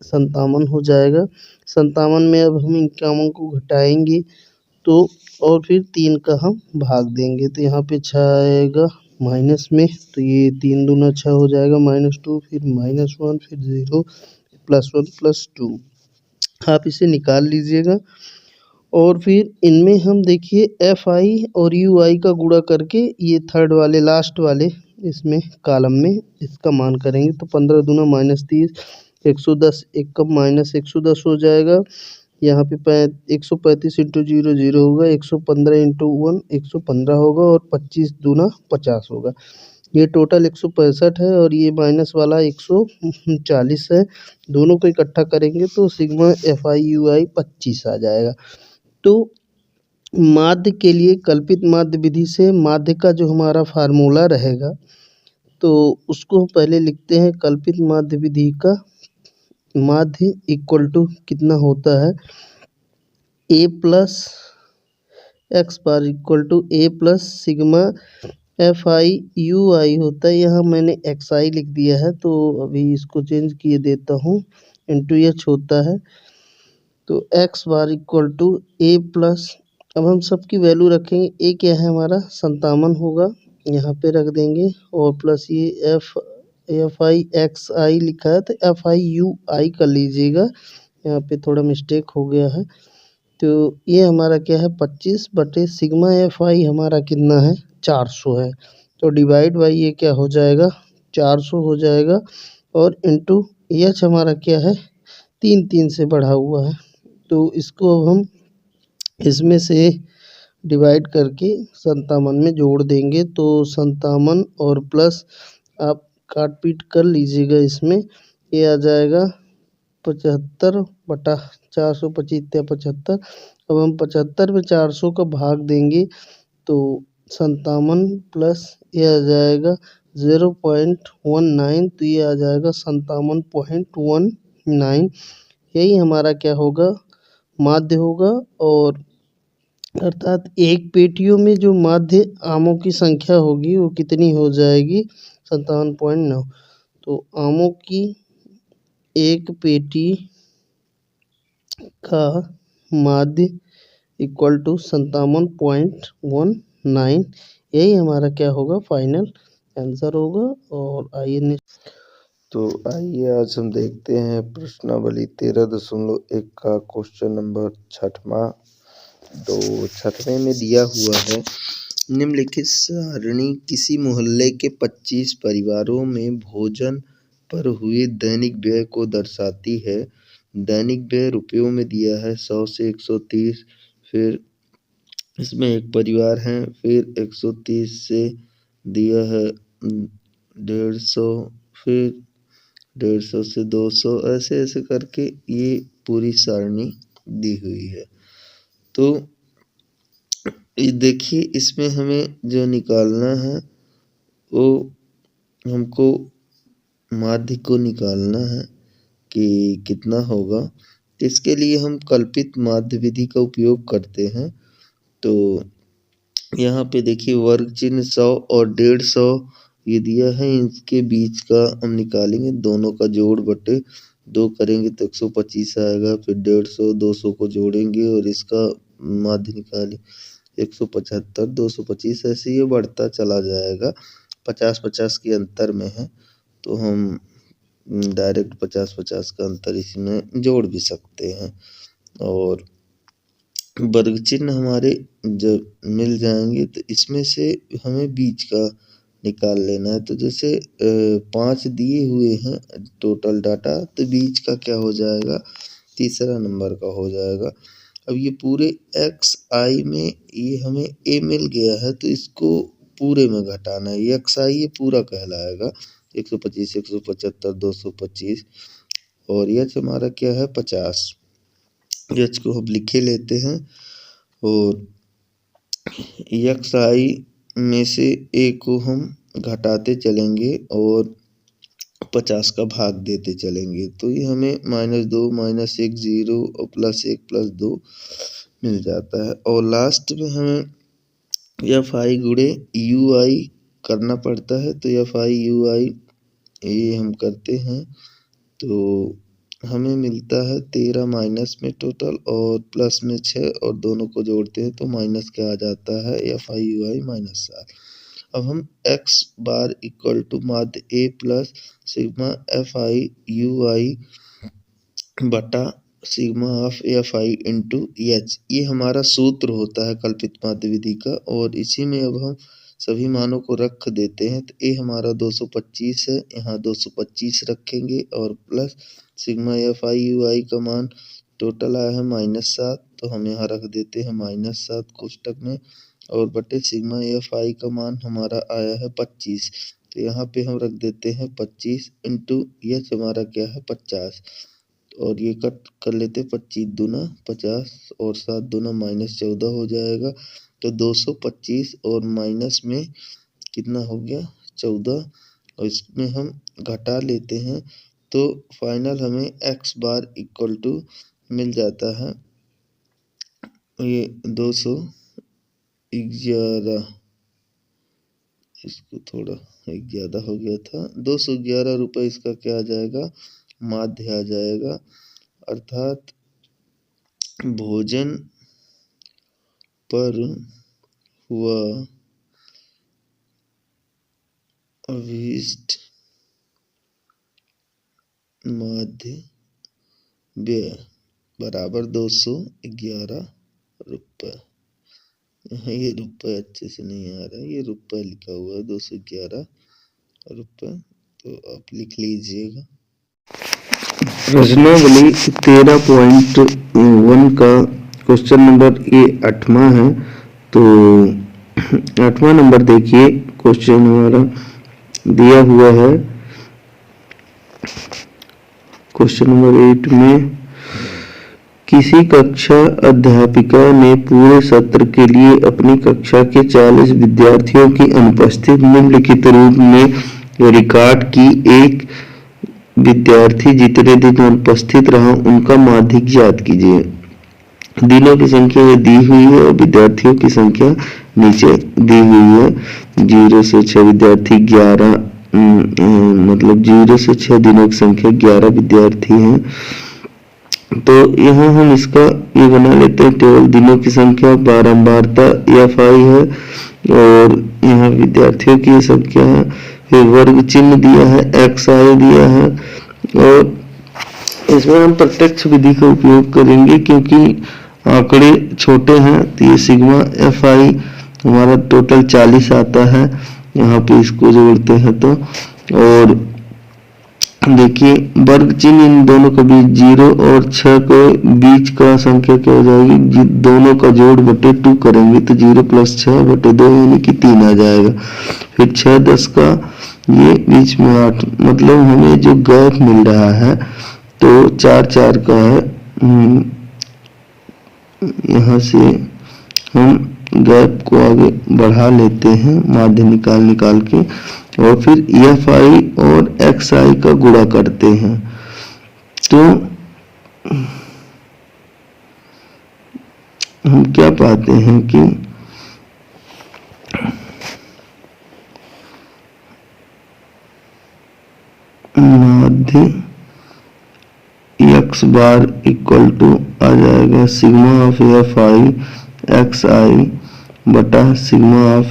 Speaker 1: 57 हो जाएगा। 57 में अब हम इन आमों को घटाएंगे तो और फिर 3 का हम भाग देंगे, तो यहाँ पे 6 आएगा माइनस में, तो ये 3 दूना 6 हो जाएगा, -2, फिर -1, फिर 0, +1 +2। आप इसे निकाल लीजिएगा और फिर इनमें हम देखिए fi और ui का गुणा करके ये थर्ड वाले लास्ट वाले इसमें कॉलम में इसका मान करेंगे। तो 15 दूना -30, 110, एक का -110 हो जाएगा। यहाँ पे 135 इंटू 0 0 होगा, 115 इंटू 1 115 होगा और 25 दूना 50 होगा। ये टोटल 165 है और ये माइनस वाला 140 है। दोनों को इकट्ठा करेंगे तो सिग्मा FI/UI 25 आ जाएगा। तो माध्य के लिए कल्पित माध्य विधि से माध्य का जो हमारा फार्मूला रहेगा, तो उसको हम पहले लिखते हैं। कल्पित माध्य विधि का माध्य इक्वल टू कितना होता है, a plus X bar equal to a plus sigma FI/UI होता है। यहाँ मैंने xi लिख दिया है, तो अभी इसको चेंज किए देता हूँ, इंटू h होता है। तो x bar equal to a plus, अब हम सबकी वैल्यू रखेंगे। a क्या है हमारा 57 होगा, यहाँ पे रख देंगे, और प्लस ये FI/XI लिखा है तो FI/UI कर लीजिएगा, यहाँ पे थोड़ा मिस्टेक हो गया है। तो ये हमारा क्या है 25 बटे सिग्मा FI हमारा कितना है 400 है। तो डिवाइड बाई ये क्या हो जाएगा 400 हो जाएगा, और इंटू एच हमारा क्या है 3 से बढ़ा हुआ है। तो इसको अब हम इसमें से डिवाइड करके 57 में जोड़ देंगे, तो 57 और प्लस आप काट पीट कर लीजिएगा, इसमें ये आ जाएगा 75 बटा 400, 25 75। अब हम 75 में 400 का भाग देंगे तो 57 प्लस ये आ जाएगा 0.19, तो ये आ जाएगा 57.19। यही हमारा क्या होगा माध्य होगा, और अर्थात एक पेटियों में जो माध्य आमों की संख्या होगी वो कितनी हो जाएगी, 57.9। तो आमों की एक पेटी का माध्य इक्वल टू 57.19, यही हमारा क्या होगा, फाइनल आंसर होगा। और आइए
Speaker 2: तो आइए आज हम देखते हैं प्रश्नावली 13.1 का क्वेश्चन नंबर 6वां। तो 6वें में दिया हुआ है, निम्नलिखित सारणी किसी मोहल्ले के 25 परिवारों में भोजन पर हुए दैनिक व्यय को दर्शाती है। दैनिक व्यय रुपयों में दिया है 100 से 130, फिर इसमें एक परिवार है, फिर 130 से दिया है 150, फिर 150 से 200, ऐसे ऐसे करके ये पूरी सारणी दी हुई है। तो ये देखिए, इसमें हमें जो निकालना है वो हमको माध्य को निकालना है कि कितना होगा। इसके लिए हम कल्पित माध्य विधि का उपयोग करते हैं। तो यहाँ पे देखिए वर्ग चिन्ह 100 और 150 ये दिया है, इसके बीच का हम निकालेंगे, दोनों का जोड़ बटे 2 करेंगे तो 125 आएगा। फिर 150 200 को जोड़ेंगे और इसका माध्य निकालें 175 225, ऐसे ये बढ़ता चला जाएगा। 50-50 के अंतर में है, तो हम डायरेक्ट 50-50 का अंतर इसमें जोड़ भी सकते हैं। और वर्ग चिन्ह हमारे जब मिल जाएंगे तो इसमें से हमें बीच का निकाल लेना है। तो जैसे 5 दिए हुए हैं टोटल डाटा, तो बीच का क्या हो जाएगा, तीसरा नंबर का हो जाएगा। अब ये पूरे xi में ये हमें a मिल गया है, तो इसको पूरे में घटाना है। ये xi ये पूरा कहलाएगा 125 175 225, और यह हमारा क्या है 50। यच को हम लिखे लेते हैं, और xi में से a को हम घटाते चलेंगे और 50 का भाग देते चलेंगे। तो ये हमें -2 -1 0 और +1 +2 मिल जाता है। और लास्ट में हमें fi गुणे ui करना पड़ता है। तो fi ui ये हम करते हैं, तो हमें मिलता है 13 माइनस में टोटल और प्लस में 6, और दोनों को जोड़ते हैं तो माइनस क्या आ जाता है, fi ui -7। अब हम x बार इक्वल टू माध्य a plus sigma fi ui बटा sigma of fi into H, ये हमारा सूत्र होता है कल्पित माध्य विधि का। और इसी में अब हम सभी मानों को रख देते हैं। तो a हमारा 225 है, यहाँ 225 रखेंगे, और प्लस सिग्मा fi ui का मान टोटल आया है -7, तो हम यहाँ रख देते हैं -7 कोष्टक में, और बटे सिग्मा fi का मान हमारा आया है 25, तो यहाँ पे हम रख देते हैं 25 इंटू एच हमारा क्या है 50, और ये कट कर लेते 25 दूना 50 और 7 दूना -14 हो जाएगा। तो 225 और माइनस में कितना हो गया 14, और इसमें हम घटा लेते हैं, तो फाइनल हमें x बार इक्वल टू मिल जाता है ये 211, इसको थोड़ा एक ज़्यादा हो गया था, 211 रुपये इसका क्या आ जाएगा, माध्य आ जाएगा। अर्थात भोजन पर हुआ अभीष्ट माध्य व्यय बराबर 211 रुपये। यहाँ ये रुपये अच्छे से नहीं आ रहा है, ये रुपये लिखा हुआ है 211 रुपये, तो आप लिख लीजिएगा।
Speaker 1: प्रश्नावली 13.1 का क्वेश्चन नंबर ये 8वां है। तो 8वां नंबर देखिए, क्वेश्चन हमारा दिया हुआ है क्वेश्चन नंबर 8 में, किसी कक्षा अध्यापिका ने पूरे सत्र के लिए अपनी कक्षा के 40 विद्यार्थियों की अनुपस्थिति निम्नलिखित रूप में रिकॉर्ड की। एक विद्यार्थी जितने दिन अनुपस्थित रहा उनका माध्यिक ज्ञात कीजिए।
Speaker 2: दिनों की संख्या ये दी हुई है और विद्यार्थियों की संख्या नीचे दी हुई है। 0 से 6 विद्यार्थी 11 मतलब 0 से 6 दिनों की संख्या 11 विद्यार्थी हैं। तो यहाँ हम इसका ये बना लेते हैं टेबल। दिनों की संख्या बारंबारता FI है और यहाँ विद्यार्थियों की संख्या है। फिर वर्ग चिन्ह दिया है, XI दिया है और इसमें हम प्रत्यक्ष विधि का उपयोग करेंगे क्योंकि आंकड़े छोटे हैं। तो ये सिग्मा FI हमारा टोटल 40 आता है। यहाँ पे इसको जोड़ते हैं तो, और देखिए वर्ग चिन्ह इन दोनों के बीच 0 और 6 के बीच का संख्या क्या हो जाएगी, दोनों का जोड़ बटे 2 करेंगे तो 0 + 6 बटे 2 यानी कि 3 आ जाएगा। फिर 6 10 का ये बीच में 8, मतलब हमें जो गैप मिल रहा है तो 4 4 का है। यहाँ से हम गैप को आगे बढ़ा लेते हैं माध्य निकाल के और फिर FI और XI का गुणा करते हैं। तो हम क्या पाते हैं कि माध्य x बार इक्वल टू आ जाएगा सिग्मा ऑफ FI XI बटा सिग्मा ऑफ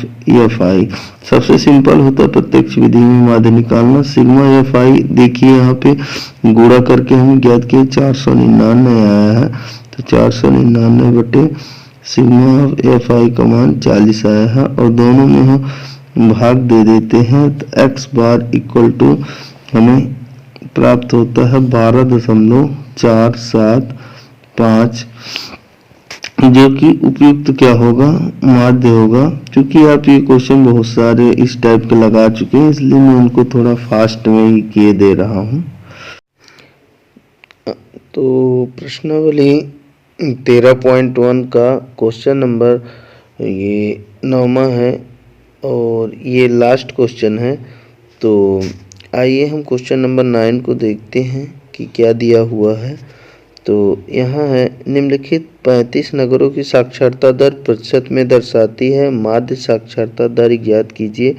Speaker 2: FI। सबसे सिंपल होता है प्रत्यक्ष विधि में माध्य निकालना। सिग्मा FI देखिए यहाँ पे गुणा करके हम ज्ञात किए 499 आया है, तो 499 बटे सिग्मा ऑफ FI का मान 40 आया है और दोनों में हम भाग दे देते हैं तो x बार इक्वल टू हमें प्राप्त होता है 12.475, जो कि उपयुक्त क्या होगा, माध्य होगा। क्योंकि आप ये क्वेश्चन बहुत सारे इस टाइप के लगा चुके हैं इसलिए मैं उनको थोड़ा फास्ट में ही किए दे रहा हूँ। तो प्रश्नावली 13.1 का क्वेश्चन नंबर ये 9वां है और ये लास्ट क्वेश्चन है। तो आइए हम क्वेश्चन नंबर 9 को देखते हैं कि क्या दिया हुआ है। तो यहाँ है निम्नलिखित 35 नगरों की साक्षरता दर प्रतिशत में दर्शाती है, माध्य साक्षरता दर ज्ञात कीजिए।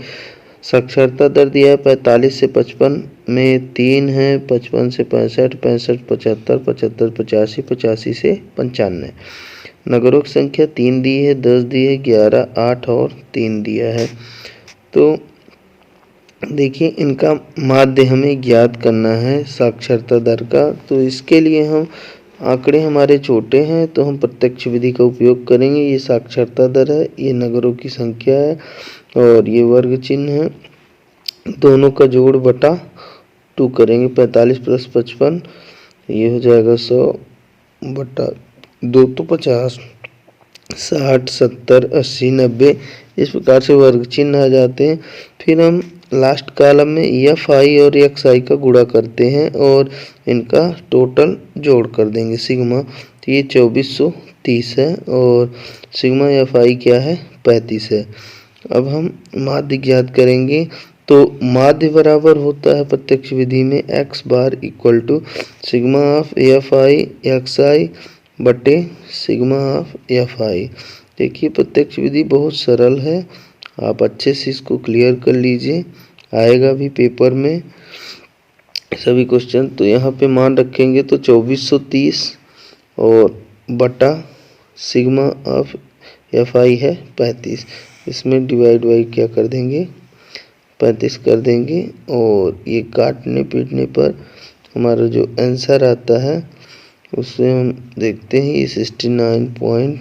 Speaker 2: साक्षरता दर दिया है 45 से 55 में 3 है, 55 से 65, 65 75, 75 85, 85 से 95। नगरों की संख्या 3 दी है, 10 दी है, 11, 8 और 3 दिया है। तो देखिए इनका माध्य हमें ज्ञात करना है साक्षरता दर का। तो इसके लिए हम आंकड़े हमारे छोटे हैं तो हम प्रत्यक्ष विधि का उपयोग करेंगे। ये साक्षरता दर है, ये नगरों की संख्या है और ये वर्ग चिन्ह है। दोनों का जोड़ बटा 2 करेंगे। 45 + 55 ये हो जाएगा 100 बटा 2 तो 50, 60 70 80 90 इस प्रकार से वर्ग चिन्ह आ जाते हैं। फिर हम लास्ट कॉलम में FI और XI का गुणा करते हैं और इनका टोटल जोड़ कर देंगे सिग्मा। तो ये 2430 है और सिग्मा FI क्या है 35 है। अब हम माध्य ज्ञात करेंगे। तो माध्य बराबर होता है प्रत्यक्ष विधि में x bar equal to sigma of FI XI बटे सिग्मा ऑफ FI। देखिए प्रत्यक्ष विधि बहुत सरल है, आप अच्छे से इसको क्लियर कर लीजिए, आएगा भी पेपर में सभी क्वेश्चन। तो यहाँ पे मान रखेंगे तो 2430 और बटा सिग्मा ऑफ FI है 35, इसमें डिवाइड बाई क्या कर देंगे 35 कर देंगे और ये काटने पीटने पर हमारा जो आंसर आता है उससे हम देखते हैं ये 69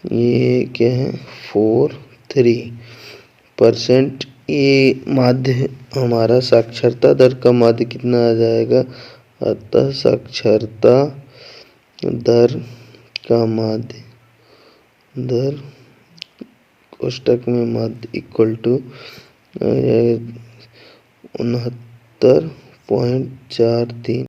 Speaker 2: ये क्या है 43%। ये माध्य हमारा साक्षरता दर का माध्य कितना आ जाएगा, अतः साक्षरता दर का माध्य दर कोष्टक में माध्य इक्वल टू 69.43।